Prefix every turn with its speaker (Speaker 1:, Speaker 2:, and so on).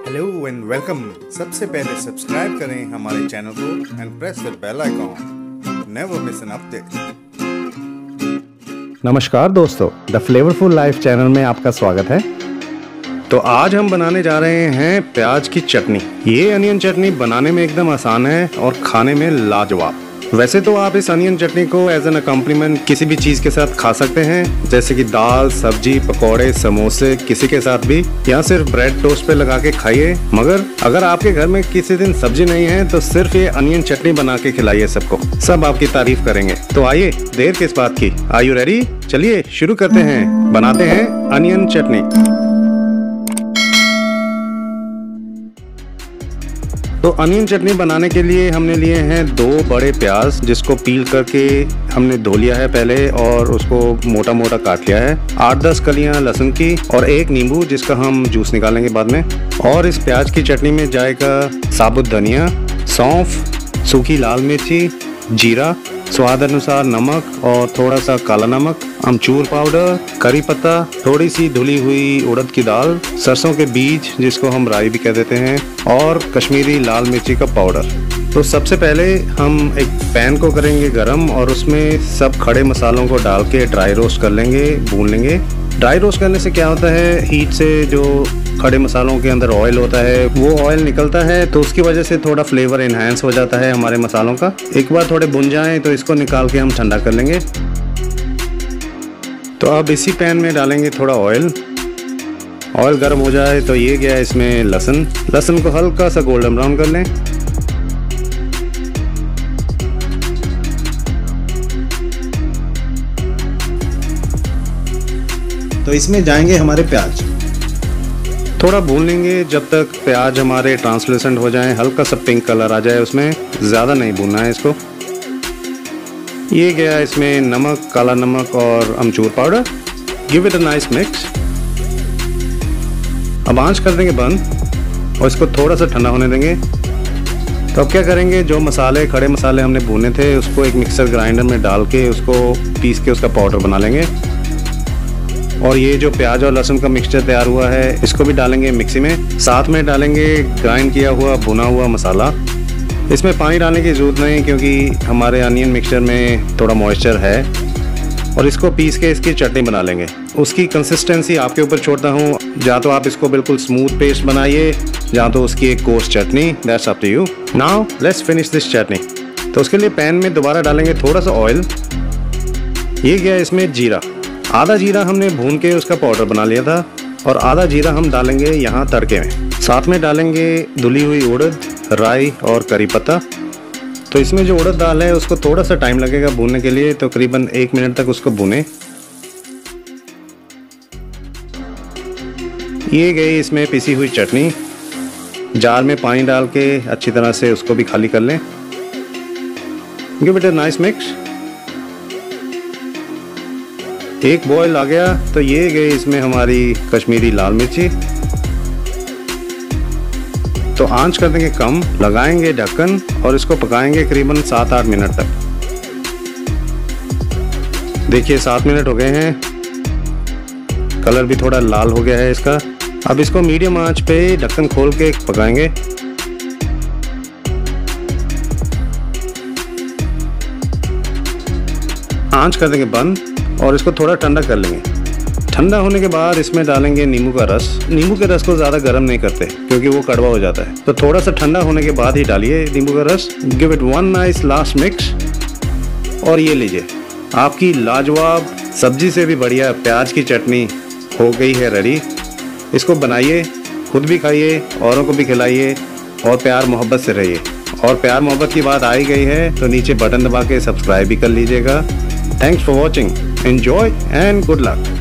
Speaker 1: Hello and welcome. सबसे पहले subscribe करें हमारे चैनल को and press the bell icon. Never miss an update.
Speaker 2: नमस्कार दोस्तों, द फ्लेवरफुल लाइफ चैनल में आपका स्वागत है। तो आज हम बनाने जा रहे हैं प्याज की चटनी। ये अनियन चटनी बनाने में एकदम आसान है और खाने में लाजवाब। वैसे तो आप इस अनियन चटनी को एज एन अकम्प्लीमेंट किसी भी चीज़ के साथ खा सकते हैं, जैसे कि दाल, सब्जी, पकौड़े, समोसे, किसी के साथ भी, या सिर्फ ब्रेड टोस्ट पे लगा के खाइए। मगर अगर आपके घर में किसी दिन सब्जी नहीं है तो सिर्फ ये अनियन चटनी बना के खिलाइए सबको, सब आपकी तारीफ करेंगे। तो आइए, देर किस बात की, आर यू रेडी? चलिए शुरू करते हैं, बनाते हैं अनियन चटनी। तो अनियन चटनी बनाने के लिए हमने लिए हैं 2 बड़े प्याज, जिसको पील करके हमने धो लिया है पहले और उसको मोटा मोटा काट लिया है। 8-10 कलियां लहसुन की और 1 नींबू, जिसका हम जूस निकालेंगे बाद में। और इस प्याज की चटनी में जाएगा साबुत धनिया, सौंफ, सूखी लाल मिर्ची, जीरा, स्वाद अनुसार नमक और थोड़ा सा काला नमक, अमचूर पाउडर, करी पत्ता, थोड़ी सी धुली हुई उड़द की दाल, सरसों के बीज जिसको हम राई भी कह देते हैं, और कश्मीरी लाल मिर्ची का पाउडर। तो सबसे पहले हम एक पैन को करेंगे गरम और उसमें सब खड़े मसालों को डाल के ड्राई रोस्ट कर लेंगे, भून लेंगे। ड्राई रोस्ट करने से क्या होता है, हीट से जो खड़े मसालों के अंदर ऑयल होता है वो ऑयल निकलता है, तो उसकी वजह से थोड़ा फ्लेवर इन्हांस हो जाता है हमारे मसालों का। एक बार थोड़े भुन जाएं तो इसको निकाल के हम ठंडा कर लेंगे। तो अब इसी पैन में डालेंगे थोड़ा ऑयल। ऑयल गर्म हो जाए तो ये गया इसमें लहसुन को हल्का सा गोल्डन ब्राउन कर लें। तो इसमें जाएंगे हमारे प्याज, थोड़ा भून लेंगे जब तक प्याज हमारे ट्रांसलूसेंट हो जाएं, हल्का सा पिंक कलर आ जाए उसमें, ज़्यादा नहीं भूनना है इसको। ये गया इसमें नमक, काला नमक और अमचूर powder. Give it a nice mix. अब आंच कर देंगे बंद और इसको थोड़ा सा ठंडा होने देंगे। तो अब क्या करेंगे, जो मसाले, खड़े मसाले हमने भूने थे उसको एक मिक्सर ग्राइंडर में डाल के उसको पीस के उसका पाउडर बना लेंगे। और ये जो प्याज और लहसुन का मिक्सचर तैयार हुआ है इसको भी डालेंगे मिक्सी में। साथ में डालेंगे ग्राइंड किया हुआ भुना हुआ मसाला। इसमें पानी डालने की ज़रूरत नहीं क्योंकि हमारे अनियन मिक्सचर में थोड़ा मॉइस्चर है। और इसको पीस के इसकी चटनी बना लेंगे। उसकी कंसिस्टेंसी आपके ऊपर छोड़ता हूँ, या तो आप इसको बिल्कुल स्मूथ पेस्ट बनाइए या तो उसकी एक coarse chutney, that's up to you. Now let's finish this chutney. तो उसके लिए पैन में दोबारा डालेंगे थोड़ा सा ऑयल। ये गया इसमें जीरा, आधा जीरा हमने भून के उसका पाउडर बना लिया था और आधा जीरा हम डालेंगे यहाँ तड़के में। साथ में डालेंगे धुली हुई उड़द, राई और करी पत्ता। तो इसमें जो उड़द दाल है उसको थोड़ा सा टाइम लगेगा भूनने के लिए, तो करीबन 1 मिनट तक उसको भूनें। ये गई इसमें पिसी हुई चटनी। जार में पानी डाल के अच्छी तरह से उसको भी खाली कर लें। Give it a nice mix. एक बॉयल आ गया तो ये गई इसमें हमारी कश्मीरी लाल मिर्ची। तो आंच कर देंगे कम, लगाएंगे ढक्कन और इसको पकाएंगे करीबन 7-8 मिनट तक। देखिए 7 मिनट हो गए हैं, कलर भी थोड़ा लाल हो गया है इसका। अब इसको मीडियम आंच पे ढक्कन खोल के पकाएंगे। आंच कर देंगे बंद और इसको थोड़ा ठंडा कर लेंगे। ठंडा होने के बाद इसमें डालेंगे नींबू का रस। नींबू के रस को ज़्यादा गर्म नहीं करते क्योंकि वो कड़वा हो जाता है, तो थोड़ा सा ठंडा होने के बाद ही डालिए नींबू का रस। Give it one nice last mix. और ये लीजिए, आपकी लाजवाब, सब्जी से भी बढ़िया प्याज की चटनी हो गई है रेडी। इसको बनाइए, खुद भी खाइए, औरों को भी खिलाइए और प्यार मोहब्बत से रहिए। और प्यार मोहब्बत की बात आई गई है तो नीचे बटन दबा के सब्सक्राइब भी कर लीजिएगा। Thanks for watching, enjoy and good luck.